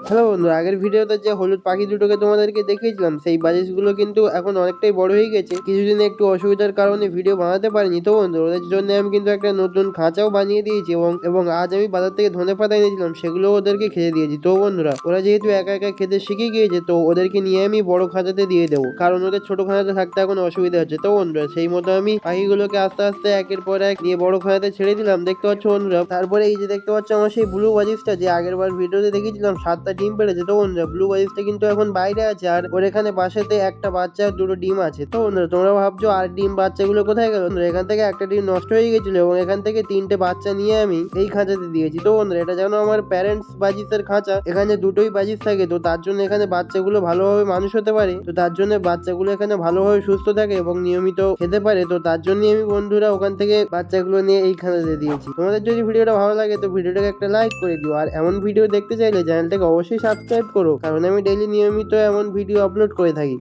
Hello বন্ধুরা, আগের ভিডিওতে যে হলুদ পাখি দুটোকে তোমাদেরকে দেখিয়েছিলাম সেই বাজিসগুলো কিন্তু এখন অনেকটাই বড় হয়ে গেছে। কিছুদিন একটু অসুবিধার কারণে ভিডিও বানাতে পারিনি। তো বন্ধুরা, ওদের জন্য আমি কিন্তু একটা নতুন খাঁচাও বানিয়ে দিয়েছি এবং আজ আমি বাজার থেকে ধনেপাতা এনেছিলাম, সেগুলো ওদেরকে খেতে দিয়েছি। তো বন্ধুরা, ওরা যেহেতু একা একা খেতে শিখে গিয়েছে, তো ওদেরকে নিয়ে আমি বড় খাঁচাতে দিয়ে দেবো, কারণ ওদের ছোট খাঁচাতে থাকতে এখন অসুবিধা হচ্ছে। তো বন্ধুরা, সেই মতো আমি পাখিগুলোকে আস্তে আস্তে একের পর এক নিয়ে বড় খাঁচাতে ছেড়ে দিলাম, দেখতে পাচ্ছ বন্ধুরা। তারপরে এই যে দেখতে পাচ্ছ আমার সেই ব্লু বাজিসটা, যে আগের বার ভিডিওতে দেখেছিলাম 7টা ডিম পেড়েছে। তো বন্ধুরা, ব্লু বাজিসটা কিন্তু এখন বাইরে আছে, আর ওর এখানে পাশেতে একটা বাচ্চা আর দুটো ডিম আছে। তো বন্ধুরা, তোমরা ভাবছো আর ডিম বাচ্চাগুলো কোথায় গেল? বন্ধুরা, এখান থেকে একটা ডিম নষ্ট হয়ে গেছিল এবং এখান থেকে 3টে বাচ্চা নিয়ে আমি এই খাঁচাতে দিয়েছি। তো বন্ধুরা, এটা যেন আমার প্যারেন্টস বাজিসের খাঁচা, এখানে দুটোই বাজিস থাকে, তো তার জন্য এখানে বাচ্চাগুলো ভালোভাবে মানুষ হতে পারে, তো তার জন্য বাচ্চাগুলো এখানে ভালোভাবে সুস্থ থাকে এবং নিয়মিত খেতে পারে। তো তার জন্য আমি বন্ধুরা ওখান থেকে বাচ্চাগুলো নিয়ে এই খাঁচাতে দিয়েছি। তোমাদের যদি ভিডিওটা ভালো লাগে তো ভিডিওটাকে একটা লাইক করে দিও, আর এমন ভিডিও দেখতে চাইলে চ্যানেলটাকে অবশ্যই সাবস্ক্রাইব করো, কারণ আমি ডেইলি নিয়মিত এমন ভিডিও আপলোড করে থাকি।